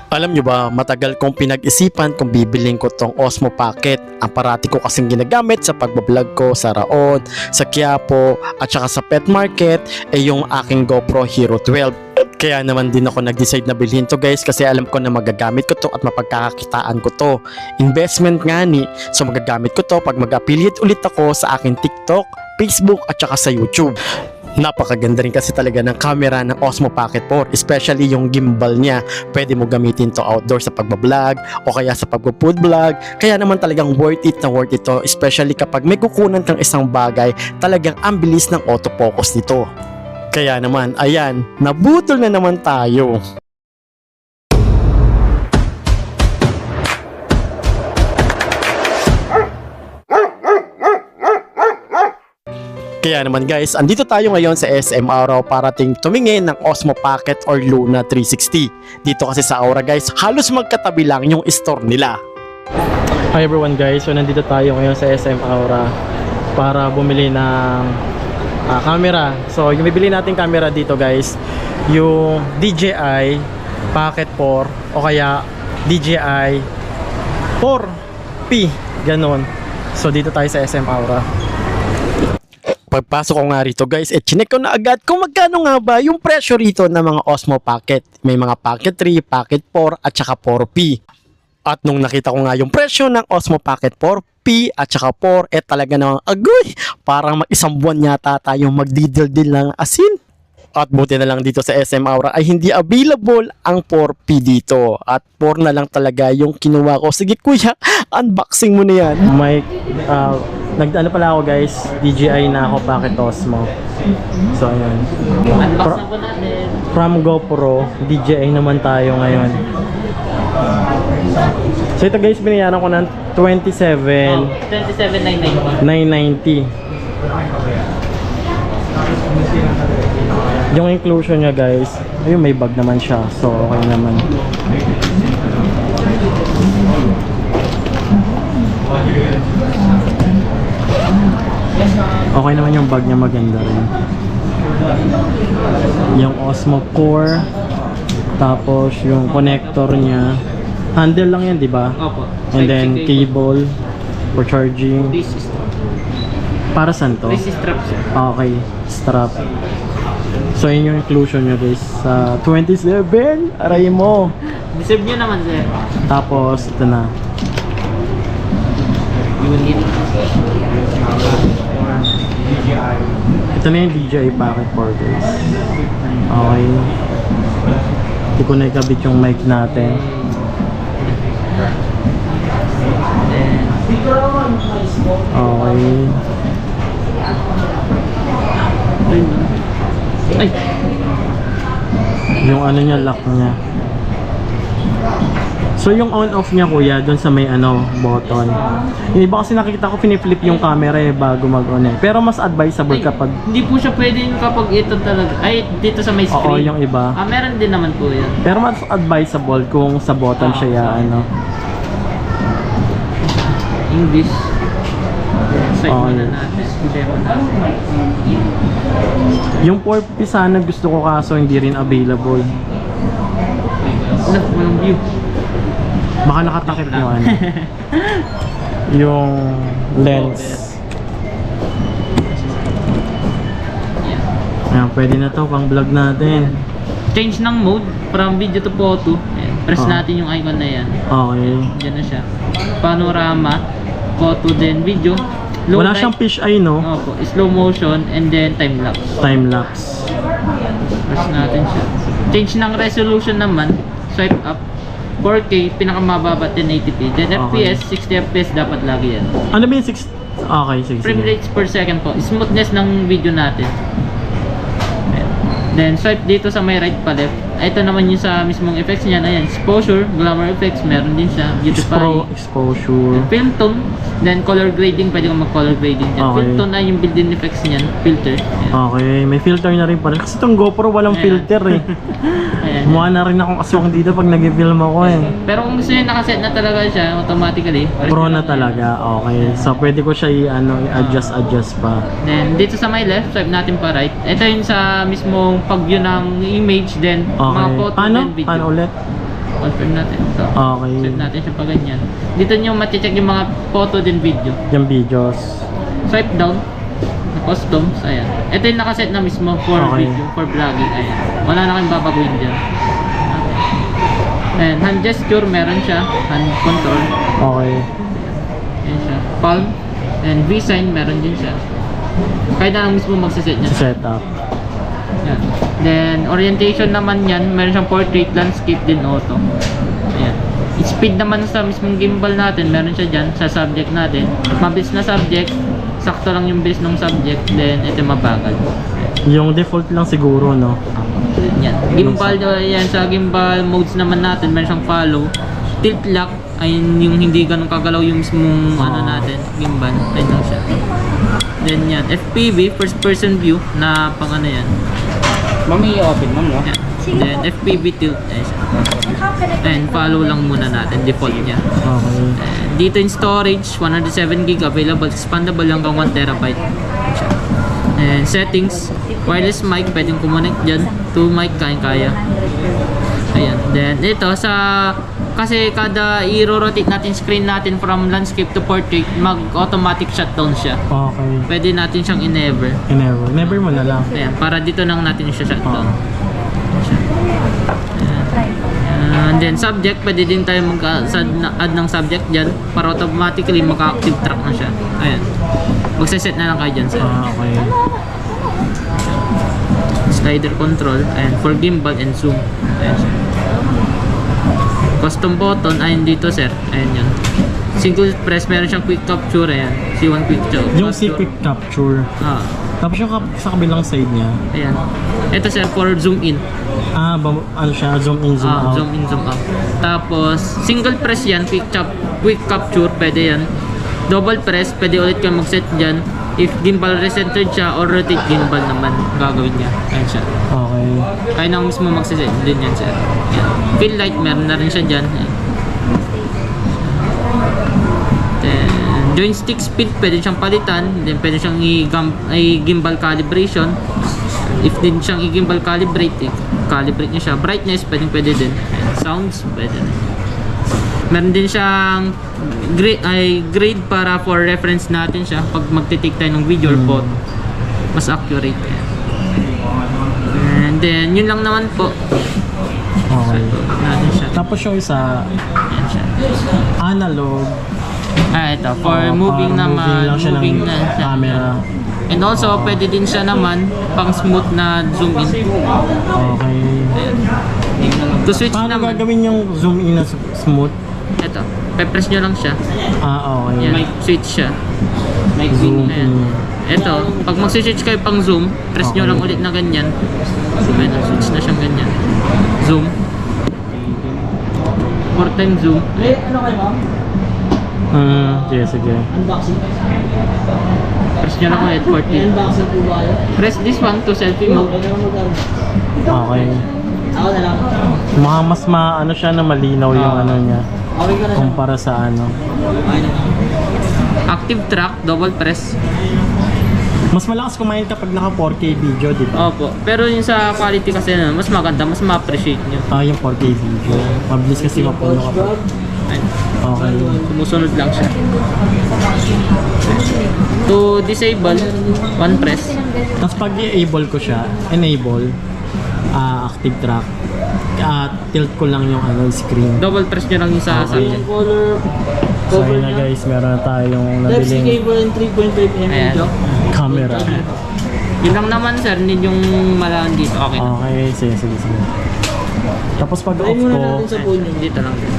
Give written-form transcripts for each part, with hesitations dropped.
Alam nyo ba, matagal kong pinag-isipan kung bibiling ko tong Osmo Pocket. Ang parati ko kasing ginagamit sa pagbablog ko sa Raon, sa Quiapo, at saka sa pet market ay yung aking GoPro Hero 12. Kaya naman din ako nag-decide na bilhin to guys kasi alam ko na magagamit ko to at mapagkakakitaan ko to. Investment nga ni, so magagamit ko to pag mag-affiliate ulit ako sa aking TikTok, Facebook at saka sa YouTube. Napakaganda rin kasi talaga ng camera ng Osmo Pocket 4, especially yung gimbal niya. Pwede mo gamitin to outdoor sa pagbablog o kaya sa pag-food vlog. Kaya naman talagang worth it na worth it to, especially kapag may kukunan kang isang bagay, talagang ang bilis ng autofocus nito. Kaya naman, ayan, nabutol na naman tayo. Kaya naman guys, andito tayo ngayon sa SM Aura para tumingin ng Osmo Pocket or Luna 360. Dito kasi sa Aura guys, halos magkatabi lang yung store nila. Hi everyone guys, so nandito tayo ngayon sa SM Aura para bumili ng camera. So yung bibili nating camera dito guys, yung DJI Pocket 4 o kaya DJI 4P, ganon. So dito tayo sa SM Aura. Pagpasok ko nga rito guys, chinek ko na agad kung magkano nga ba yung presyo rito ng mga Osmo Pocket. May mga Pocket 3, Pocket 4 at saka 4P. At nung nakita ko nga yung presyo ng Osmo Pocket 4P at saka 4, talaga namang agoy, parang mag-isang buwan yata tayong magdidildil ng asin. At buti na lang dito sa SM Aura ay hindi available ang 4P dito. At 4 na lang talaga yung kinuha ko. Sige kuya, unboxing mo na yan. May nag-ano pala ako guys, DJI na ako Pocket Osmo. So ayan. Unbox na po natin. From GoPro, DJI naman tayo ngayon. So ito guys, binayaran ko ng 27,990. 990. Yung inclusion niya guys, ayun may bag naman siya. So okay naman. Okay naman yung bag niya, maganda rin. Yung Osmo Core, tapos yung connector niya. Handle lang yan, di ba? Opo. And then cable for charging. This is Para saan to? strap sir. Okay, strap. So yun yung inclusion nyo guys sa 27, aray mo. Deserve nyo naman sir. Tapos ito na. Ito na yung DJI Pocket 4 guys. Okay. Hindi ko na ikabit yung mic natin. Okay. Ay! Yung ano niya, lock niya. So yung on-off niya kuya, doon sa may button. Yung iba kasi nakikita ko piniflip yung camera bago mag-on Pero mas advisable kapag... Hindi po siya pwede kapag ito talaga. Ay, dito sa may screen. Oo, yung iba. Meron din naman po yan. Pero mas advisable kung sa button siya English. Side Okay. muna natin. Demo natin. Yung 4P sana gusto ko kaso hindi rin available. Walang view. Baka nakatakip yung yung lens. Ayan, pwede na to pang vlog natin. Change ng mode from video to photo. Ayan. Press natin yung icon na yan. Okay. Diyan na siya. Panorama, photo, then video. Low Wala light. siyang fish eye, no? Opo, slow motion and then time lapse. Time lapse. Press natin siya. Change ng resolution naman, swipe up. 4K, pinakamababa 1080p. Then Okay. FPS, 60 FPS dapat lagi yan. Ano ba yung 6? Okay, sige. Frame rates per second po. Smoothness ng video natin. Ayan. Then swipe dito sa may right pa left. Ito naman yung sa mismong effects niya. Ayan, exposure, glamour effects, meron din siya. Beautify. Exposure. Film tone, then color grading, pwede kong mag-color grading dyan. Okay. Film tone ay yung built-in effects niyan, filter. Ayan. Okay, may filter na rin pala. Kasi itong GoPro walang Ayan. filter eh. Ayan. Mukha na rin akong aswang dito pag nag-film ako eh. Pero kung gusto nyo nakaset na talaga siya, automatically. Pro na talaga, okay. So pwede ko siya i-adjust pa. Then, dito sa my left, swipe natin pa right. Ito yung sa mismong pag-view ng image, then mga Okay. photo, Paano? then video. Paano ulit? confirm natin. So, Okay. set natin siya pa ganyan. Dito nyo mache-check yung mga photo din video. Yung videos. Swipe down. Customs, ayan. Ito yung nakaset na mismo for Okay. video, for vlogging, ayan. Wala na kayong babaguhin dyan. Okay. And hand gesture, meron siya. Hand control. Okay. Ayan siya. Palm. And V-sign, meron din siya. Kaya na lang mismo magsaset niya. Setup. Yan. Then, orientation naman yan. Meron siyang portrait, landscape din auto. Ayan. Speed naman sa mismong gimbal natin. Meron siya dyan sa subject natin. Mabilis na subject. Sakto lang yung bilis ng subject. Then, ito mabagal. Yung default lang siguro, no? Yan. Gimbal, yan. Sa gimbal modes naman natin, meron siyang follow. Tilt lock. Ayun yung hindi ganun kagalaw yung mismong ano natin. Gimbal. Ayun lang siya. Then yan. FPV, first person view. Na pang ano yan. Mami, i-open ma'am, no? Yan. Then FPV tilt. Ayun siya. And follow lang muna natin. Default niya. Okay. Dito in storage, 107 gig available, expandable hanggang 1 terabyte. And settings, wireless mic, pwedeng kumonek dyan. 2 mic, kaya-kaya. Ayan. Then ito sa, kasi kada i-rotate natin screen natin from landscape to portrait, mag-automatic shutdown siya. Okay. Pwede natin siyang i-never. Never mo na lang. Ayan, para dito nang natin siya shutdown. And then subject, pwede din tayo mag-add ng subject dyan para automatically maka-active track na siya. Ayan. Magsaset na lang kayo dyan sir. Okay. Slider control, and for gimbal and zoom. Ayan siya. Custom button, ayun dito sir. Ayan yun. Single press, meron siyang quick capture. Ayan. C1 quick capture. Yung si quick capture. Ah, Tapos yung sa kabilang side niya. ayan. Ito sir, for zoom in. Ano siya? Zoom in, zoom out. Zoom in, zoom out. Tapos, single press yan, quick capture, pwede yan. Double press, pwede ulit kayo mag-set dyan. If gimbal recentered siya or rotate gimbal naman, gagawin niya. Ayan siya. Okay. Kaya nang mismo mag-set din yan sir. Yan. Fill light, meron na rin siya dyan. Ayan. Then, joystick speed, pwede siyang palitan. Then, pwede siyang i-gimbal calibration. If din siyang i-gimbal calibrate niya siya. Brightness, pwede din. Ayan. Sounds, pwede rin. Meron din siyang grade para for reference natin siya pag magte-take tayo ng video or photo. Mas accurate. Ayan. And then, yun lang naman po. Okay. Natin siya. Tapos yung isa, Ayan siya. analog. Ito. For moving parang naman. moving lang siya ng na siya. camera. And also, pwede din siya naman pang smooth na zoom in. Okay. To switch Paano naman. gagawin yung zoom in na smooth? Ito. Pe-press nyo lang siya. Okay. Yan. Switch siya. Zoom Ayan. in. Ito. Pag mag-switch kayo pang zoom, press nyo Okay. lang ulit na ganyan. Ayan. Switch na siyang ganyan. Zoom. 4 time zoom. Ano kayo ma'am? Sige. Unboxing? Press nyo lang ulit. 14. Unboxing po ba kayo? Press this one to selfie mode. Okay na lang mag-ano. Okay. Ako na lang. Mas ano siya na malinaw yung ano niya. Okay ka na siya. Kumpara sa ano. Okay na. Active track, double press. Mas malakas kumain kapag naka 4K video, di ba? Opo. Pero yung sa quality kasi mas maganda, mas ma-appreciate nyo. Yung 4K video. Mabilis kasi mapuno kapag. Ayun. Okay. Sumusunod lang siya. To disable, one press. Tapos pag i-enable ko siya, active track, tilt ko lang yung screen. Double press nyo lang yung sa Okay. subject. Color. So yun na guys, meron na tayong Type-C nabiling cable and 3.5 mm Ayan. jack. camera. Yun lang naman sir, need yung malaan dito. Okay na. Okay, sige. Tapos pag Try off muna ko, natin sa phone nyo. Dito lang din.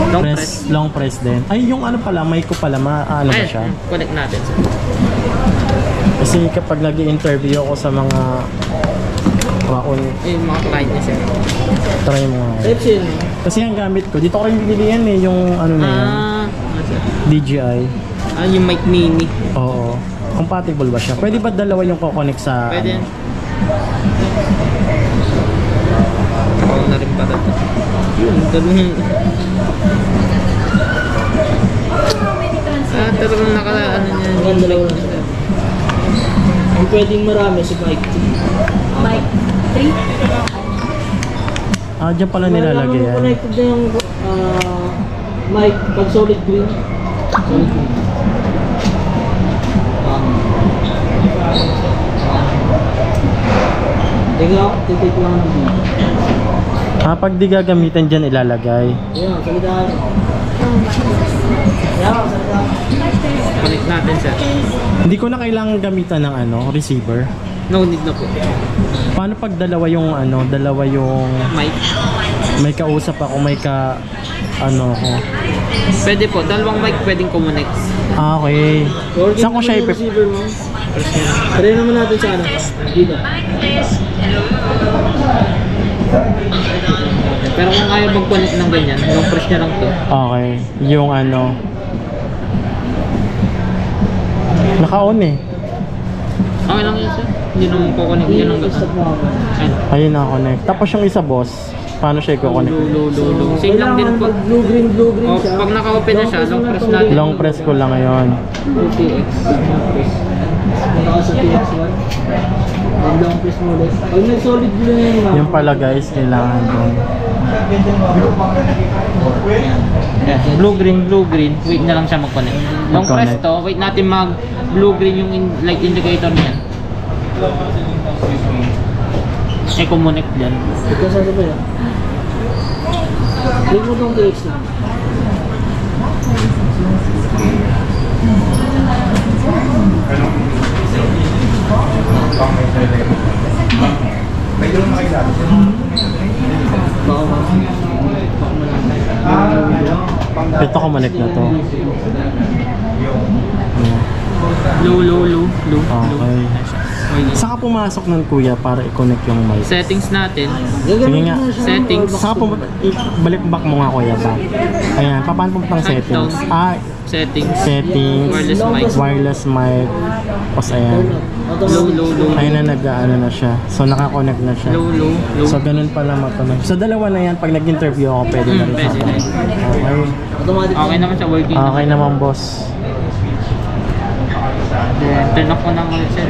Long press. long press din. Ay, yung ano pala, mic ko pala, ano ba Ayun, siya? connect natin sir. Kasi kapag nag-i-interview ako sa mga Yung mga client niya sir. try mo nga. Type-C yun. Kasi ang gamit ko, dito ko rin binili yan yung ano na yan, Sir. DJI. Yung mic mini. Oo. Compatible ba siya? Pwede ba dalawa yung ko-connect sa Pwede. ano? Ako na rin para to. Yun, ganun. Talagang ano niya. Ang dalawa na siya. Ang pwedeng marami si Mike. Mic 3. Ah, dyan pala nilalagay yan. Connected na yung mic pag solid green. Solid green. Titik lang ng green. Ah, pag di gagamitan dyan ilalagay. Yan, salidahan. Yan, salidahan. Connect natin, sir. Hindi ko na kailangan gamitan ng receiver. No need na po. Paano pag dalawa yung dalawa yung Mic. may kausap ako, may ako. Pwede po. Dalawang mic pwedeng connect. Ah, okay. Saan ko siya ipip... receiver mo? Try naman natin sa dito. Pero kung ayaw mag-connect ng ganyan, long press nyo lang to. Okay. Yung naka-on eh. Okay lang yun, sir. Hindi naman po-connect yun ng I-stop ganyan. mo ako. Ayun. Ayun na-connect. Tapos yung isa boss, paano siya i-connect? Low. Same lang din po. Blue green O, siya. pag naka-open na siya, long press natin. Long press ko lang ngayon. 2TX. Long press. Naka sa TX1. And long press mo ulit. Pag nag-solid blue na yun, Yung pala guys, kailangan ko. Blue green. Wait na lang siya mag-connect. Long press Mag-connect. to. Wait natin blue green yung light indicator niya. I-connect dyan. ito sasabay yan. Click mo tong TX lang. Ito connect na to. Low. Okay. Saan ka pumasok nun kuya para i-connect yung mic? Settings natin. Sige nga. Settings. Saan ka balik back mo nga kuya ba? Ayan, paano pumunta ng settings? Ah, Settings. settings, Wireless mic. wireless mic. Tapos ayan. Low. Ayun na na siya. So naka-connect na siya. Low. So ganun pala mag-connect. So dalawa na yan, pag nag-interview ako pwede na rin Pwede sa na. Okay. Automatic. Okay naman siya, working. Okay naman boss. Then, turn off ko na ulit sir.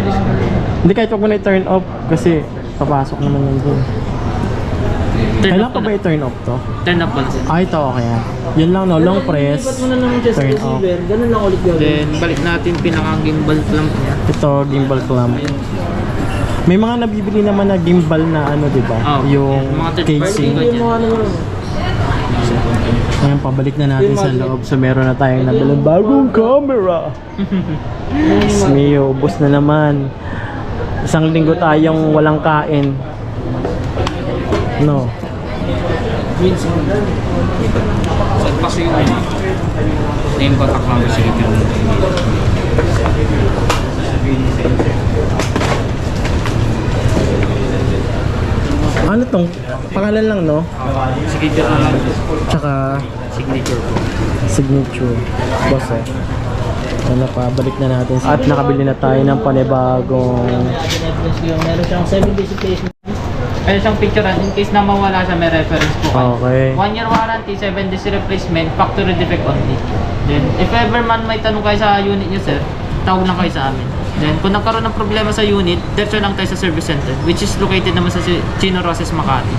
Hindi kahit wag mo na i-turn off kasi papasok naman yan dun. Turn Kailan off ko ko ba na. i-turn off to? Turn off ko na sir. Ah, ito okay yan. Yun lang no, long press, Lipat mo na naman siya sa turn off. receiver. Ganun lang ulit gawin. Then, balik natin pinaka-gimbal clamp niya. Ito, gimbal clamp. May mga nabibili naman na gimbal na di ba? Oh, Yung mga third party. casing. Yung mga ano mo. Ngayon, pabalik na natin sa loob. So, meron na tayong nabilang bagong camera. Diyos mio, ubos na naman. Isang linggo tayong walang kain. No. Saan pa siya yun? Name contact number sa ito. Ano tong? Pangalan lang, no? Signature na lang. Tsaka Signature po. signature. Boss, Ano pa, balik na natin. At nakabili na tayo ng panibagong... Meron siyang 7 days replacement. Ayun siyang picturean in case na mawala siya, may reference po kayo. Okay. 1 year warranty, 7 days replacement, factory defect only. Then, if ever man may tanong kayo sa unit niyo sir, tawag lang kayo sa amin. Then, kung nagkaroon ng problema sa unit, diretso lang tayo sa service center, which is located naman sa Chino Roses, Makati.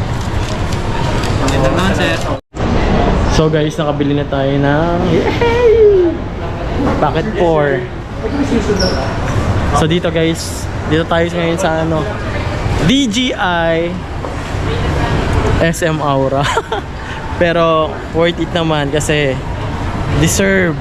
Ito naman sir. So guys, nakabili na tayo ng... Packet 4. So dito guys, dito tayo ngayon sa DGI SM Aura. Pero worth it naman kasi deserve